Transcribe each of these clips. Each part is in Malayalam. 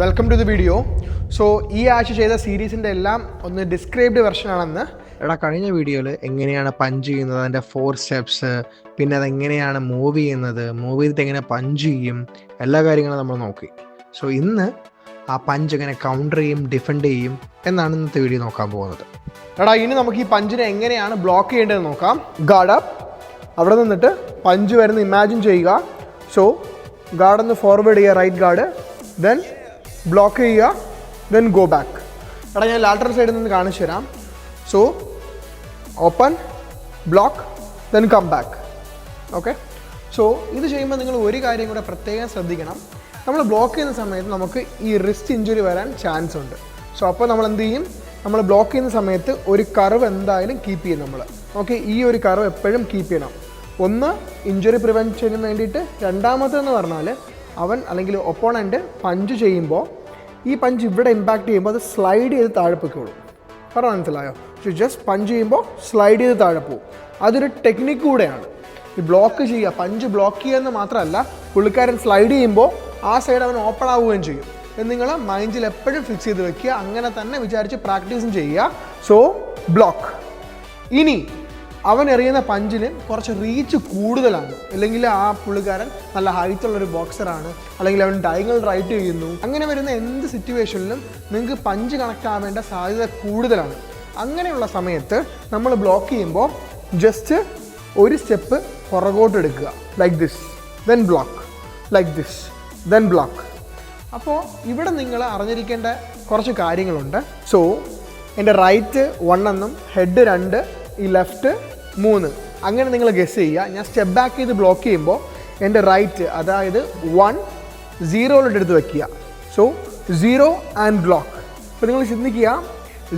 Welcome to the video. So ഈ ആഴ്ച ചെയ്ത സീരീസിൻ്റെ എല്ലാം ഒന്ന് ഡിസ്ക്രൈബ്ഡ് വെർഷനാണെന്ന്. എടാ, കഴിഞ്ഞ വീഡിയോയിൽ എങ്ങനെയാണ് പഞ്ച് ചെയ്യുന്നത്, അതിൻ്റെ 4 സ്റ്റെപ്സ്, പിന്നെ അതെങ്ങനെയാണ് മൂവ് ചെയ്യുന്നത്, മൂവ് ചെയ്തിട്ട് എങ്ങനെ പഞ്ച് ചെയ്യും, എല്ലാ കാര്യങ്ങളും നമ്മൾ നോക്കി. സോ ഇന്ന് ആ പഞ്ച് എങ്ങനെ കൗണ്ടർ ചെയ്യും, ഡിഫെൻഡ് ചെയ്യും എന്നാണ് ഇന്നത്തെ വീഡിയോ നോക്കാൻ പോകുന്നത്. എടാ, ഇനി നമുക്ക് ഈ പഞ്ചിനെ എങ്ങനെയാണ് ബ്ലോക്ക് ചെയ്യേണ്ടത് നോക്കാം. ഗാർഡ് അപ്പ്, അവിടെ നിന്നിട്ട് പഞ്ച് വരുന്ന ഇമാജിൻ ചെയ്യുക. സോ ഗാർഡ് ഒന്ന് ഫോർവേഡ് ചെയ്യുക, റൈറ്റ് ഗാർഡ്, ദെൻ ബ്ലോക്ക് ചെയ്യുക, ദെൻ ഗോ ബാക്ക്. എടാ, ഞാൻ ലാറ്ററൽ സൈഡിൽ നിന്ന് കാണിച്ചു തരാം. So open, block, then come back. Okay. So ഇത് ചെയ്യുമ്പോൾ നിങ്ങൾ ഒരു കാര്യം കൂടെ പ്രത്യേകം ശ്രദ്ധിക്കണം. നമ്മൾ ബ്ലോക്ക് ചെയ്യുന്ന സമയത്ത് നമുക്ക് ഈ റിസ്റ്റ് ഇഞ്ചുറി വരാൻ ചാൻസ് ഉണ്ട്. സോ അപ്പോൾ നമ്മൾ എന്ത് ചെയ്യും, നമ്മൾ ബ്ലോക്ക് ചെയ്യുന്ന സമയത്ത് ഒരു കർവ് എന്തായാലും കീപ്പ് ചെയ്യും നമ്മൾ. ഓക്കെ, ഈ ഒരു കർവ് എപ്പോഴും കീപ്പ് ചെയ്യണം. ഒന്ന്, ഇഞ്ചുറി പ്രിവെൻഷന് വേണ്ടിയിട്ട്. രണ്ടാമത്തെന്ന് പറഞ്ഞാൽ അവൻ അല്ലെങ്കിൽ ഒപ്പോണൻ്റ് പഞ്ച് ചെയ്യുമ്പോൾ ഈ പഞ്ച് ഇവിടെ ഇമ്പാക്റ്റ് ചെയ്യുമ്പോൾ അത് സ്ലൈഡ് ചെയ്ത് താഴെ പൊയ്ക്കോളും. പറഞ്ഞാൽ മനസ്സിലായോ? പക്ഷേ ജസ്റ്റ് പഞ്ച് ചെയ്യുമ്പോൾ സ്ലൈഡ് ചെയ്ത് താഴെ പോകും. അതൊരു ടെക്നിക്ക് കൂടെയാണ്. ഈ ബ്ലോക്ക് ചെയ്യുക, പഞ്ച് ബ്ലോക്ക് ചെയ്യുക എന്ന് മാത്രമല്ല, പുള്ളിക്കാരൻ സ്ലൈഡ് ചെയ്യുമ്പോൾ ആ സൈഡ് അവൻ ഓപ്പൺ ആവുകയും ചെയ്യും. എന്ന് നിങ്ങൾ മൈൻഡിൽ എപ്പോഴും ഫിക്സ് ചെയ്ത് വെക്കുക. അങ്ങനെ തന്നെ വിചാരിച്ച് പ്രാക്ടീസും ചെയ്യുക. So block. ഇനി അവൻ എറിയുന്ന പഞ്ചിന് കുറച്ച് റീച്ച് കൂടുതലാണ്, അല്ലെങ്കിൽ ആ പുള്ളിക്കാരൻ നല്ല ഹൈറ്റുള്ളൊരു ബോക്സറാണ്, അല്ലെങ്കിൽ അവൻ ഡയഗണൽ റൈറ്റ് ചെയ്യുന്നു. അങ്ങനെ വരുന്ന എന്ത് സിറ്റുവേഷനിലും നിങ്ങൾക്ക് പഞ്ച് കണക്ട് ആവേണ്ട സാധ്യത കൂടുതലാണ്. അങ്ങനെയുള്ള സമയത്ത് നമ്മൾ ബ്ലോക്ക് ചെയ്യുമ്പോൾ ജസ്റ്റ് ഒരു സ്റ്റെപ്പ് പുറകോട്ട് എടുക്കുക, like this, then block, like this, then block. അപ്പോൾ ഇവിടെ നിങ്ങൾ അറിഞ്ഞിരിക്കേണ്ട കുറച്ച് കാര്യങ്ങളുണ്ട്. സോ എൻ്റെ റൈറ്റ് 1 എന്നും ഹെഡ് 2, ഈ ലെഫ്റ്റ് 3, അങ്ങനെ നിങ്ങൾ ഗസ് ചെയ്യുക. ഞാൻ സ്റ്റെപ്പ് ബാക്ക് ചെയ്ത് ബ്ലോക്ക് ചെയ്യുമ്പോൾ എൻ്റെ റൈറ്റ്, അതായത് 1 0 എടുത്ത് വയ്ക്കുക. So 0 and block. അപ്പോൾ നിങ്ങൾ ചിന്തിക്കുക,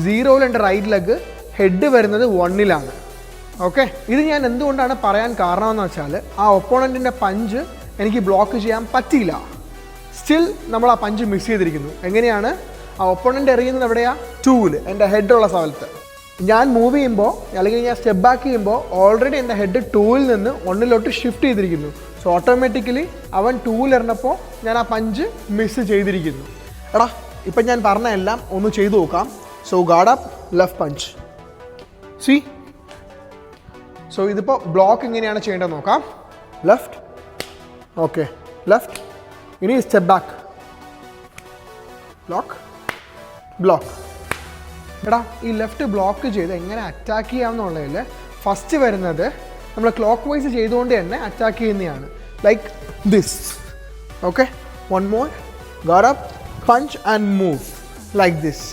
0 എൻ്റെ റൈറ്റ് ലെഗ്, ഹെഡ് വരുന്നത് 1 ഓക്കെ. ഇത് ഞാൻ എന്തുകൊണ്ടാണ് പറയാൻ കാരണമെന്ന് വെച്ചാൽ, ആ ഒപ്പോണൻറ്റിൻ്റെ പഞ്ച് എനിക്ക് ബ്ലോക്ക് ചെയ്യാൻ പറ്റിയില്ല. സ്റ്റിൽ നമ്മൾ ആ പഞ്ച് മിസ് ചെയ്തിരിക്കുന്നു. എങ്ങനെയാണ്? ആ ഒപ്പോണൻ്റ് എറിയുന്നത് എവിടെയാണ്? 2-ൽ, എൻ്റെ ഹെഡുള്ള സ്ഥലത്ത്. ഞാൻ മൂവ് ചെയ്യുമ്പോൾ അല്ലെങ്കിൽ ഞാൻ സ്റ്റെപ്പ് ബാക്ക് ചെയ്യുമ്പോൾ ഓൾറെഡി എൻ്റെ ഹെഡ് 2-ൽ നിന്ന് 1-ലോട്ട് ഷിഫ്റ്റ് ചെയ്തിരിക്കുന്നു. സോ ഓട്ടോമാറ്റിക്കലി അവൻ 2-ൽ എറിഞ്ഞപ്പോൾ ഞാൻ ആ പഞ്ച് മിസ് ചെയ്തിരിക്കുന്നു. എടാ, ഇപ്പം ഞാൻ പറഞ്ഞ എല്ലാം ഒന്ന് ചെയ്തു നോക്കാം. So guard up, left punch, C. So ഇതിപ്പോൾ ബ്ലോക്ക് എങ്ങനെയാണ് ചെയ്യേണ്ടത് നോക്കാം. Left, okay, left. ഇനി സ്റ്റെപ്പ് ബാക്ക്, ബ്ലോക്ക്, ബ്ലോക്ക്. എടാ, ഈ ലെഫ്റ്റ് ബ്ലോക്ക് ചെയ്ത് എങ്ങനെ അറ്റാക്ക് ചെയ്യാമെന്നുള്ളതിൽ ഫസ്റ്റ് വരുന്നത് നമ്മൾ ക്ലോക്ക് വൈസ് ചെയ്തുകൊണ്ട് തന്നെ അറ്റാക്ക് ചെയ്യുന്നതാണ്, like this. Okay, 1 more, guard up, punch and move, like this.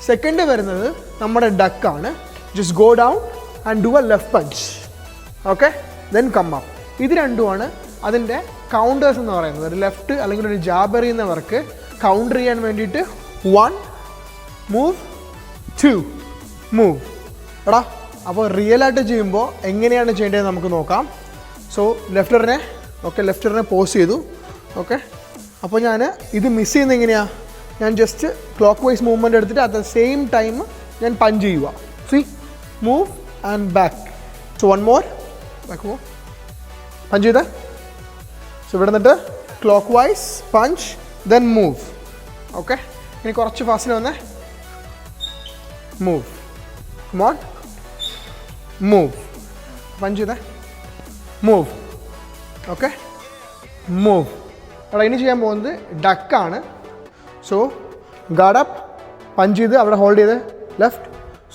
Second വരുന്നത് നമ്മുടെ ഡക്കാണ്. Just go down and do a left punch. Okay, then come up. ഇത് രണ്ടുമാണ് അതിൻ്റെ കൗണ്ടേഴ്സ് എന്ന് പറയുന്നത്. ഒരു ലെഫ്റ്റ് അല്ലെങ്കിൽ ഒരു ജാബ് എറിയുന്നവർക്ക് കൗണ്ടർ ചെയ്യാൻ വേണ്ടിയിട്ട് 1 മൂവ്, 2 മൂവ്. എടാ, അപ്പോൾ റിയലായിട്ട് ചെയ്യുമ്പോൾ എങ്ങനെയാണ് ചെയ്യേണ്ടത് നമുക്ക് നോക്കാം. സോ ലെഫ്റ്ററിനെ, ഓക്കെ, ലെഫ്റ്ററിനെ പോസ് ചെയ്തു. ഓക്കെ, അപ്പോൾ ഞാൻ ഇത് മിസ് ചെയ്യുന്നത് എങ്ങനെയാണ്? ഞാൻ ജസ്റ്റ് ക്ലോക്ക് വൈസ് മൂവ്മെൻറ്റ് എടുത്തിട്ട് അറ്റ് ദ സെയിം ടൈം ഞാൻ പഞ്ച് ചെയ്യുക. See, move and back. So 1 more, back move, punch ചെയ്തേ. സോ ഇവിടെ നിന്നിട്ട് clockwise punch, then move. Okay, ഇനി കുറച്ച് ഫാസ്റ്റിൽ വന്നേ. Move, come on, move, punch ചെയ്തേ, മൂവ്. Okay, move. അവിടെ ഇനി ചെയ്യാൻ പോകുന്നത് ഡക്കാണ്. സോ ഗാർഡ് അപ്പ്, പഞ്ച് ചെയ്ത് അവിടെ ഹോൾഡ് ചെയ്ത് ലെഫ്റ്റ്.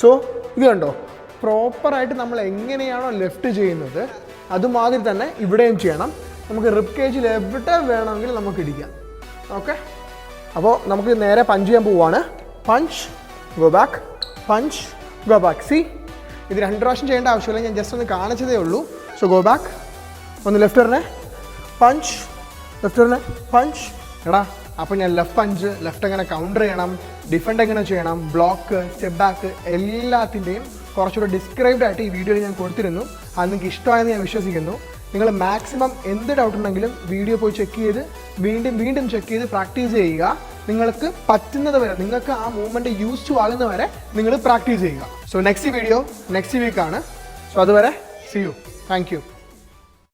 സോ ഇത് കണ്ടോ, പ്രോപ്പറായിട്ട് നമ്മൾ എങ്ങനെയാണോ ലെഫ്റ്റ് ചെയ്യുന്നത് അതുമാതിരി തന്നെ ഇവിടെയും ചെയ്യണം. നമുക്ക് റിബ് കേജിൽ എവിടെ വേണമെങ്കിൽ നമുക്ക് ഇടിക്കാം. ഓക്കെ, അപ്പോൾ നമുക്ക് നേരെ പഞ്ച് ചെയ്യാൻ പോവുകയാണ്. Punch, go back, punch, go back. C, ഇത് 2 പ്രാവശ്യം ചെയ്യേണ്ട ആവശ്യമില്ല, ഞാൻ ജസ്റ്റ് ഒന്ന് കാണിച്ചതേ ഉള്ളൂ. സോ ഗോ ബാക്ക്, ഒന്ന് ലെഫ്റ്ററിനെ പഞ്ച്, ലെഫ്റ്ററിനെ പഞ്ച്. എടാ, അപ്പോൾ ഞാൻ ലെഫ്റ്റ് പഞ്ച്, ലെഫ്റ്റ് എങ്ങനെ കൗണ്ടർ ചെയ്യണം, ഡിഫെൻഡ് എങ്ങനെ ചെയ്യണം, ബ്ലോക്ക്, സ്റ്റെപ്പ് ബാക്ക്, എല്ലാത്തിൻ്റെയും കുറച്ചുകൂടെ ഡിസ്ക്രൈബ്ഡ് ആയിട്ട് ഈ വീഡിയോയിൽ ഞാൻ കൊടുത്തിരുന്നു. അത് നിങ്ങൾക്ക് ഇഷ്ടമായെന്ന് ഞാൻ വിശ്വസിക്കുന്നു. നിങ്ങൾ മാക്സിമം എന്ത് ഡൗട്ട് ഉണ്ടെങ്കിലും വീഡിയോ പോയി ചെക്ക് ചെയ്ത് വീണ്ടും ചെക്ക് ചെയ്ത് പ്രാക്ടീസ് ചെയ്യുക. നിങ്ങൾക്ക് പറ്റുന്നത് വരെ, നിങ്ങൾക്ക് ആ മൂവ്മെൻറ്റ് യൂസ് ടു ആകുന്ന വരെ നിങ്ങൾ പ്രാക്ടീസ് ചെയ്യുക. സോ നെക്സ്റ്റ് വീഡിയോ നെക്സ്റ്റ് വീക്കാണ്. സോ അതുവരെ സീ യു. Thank U.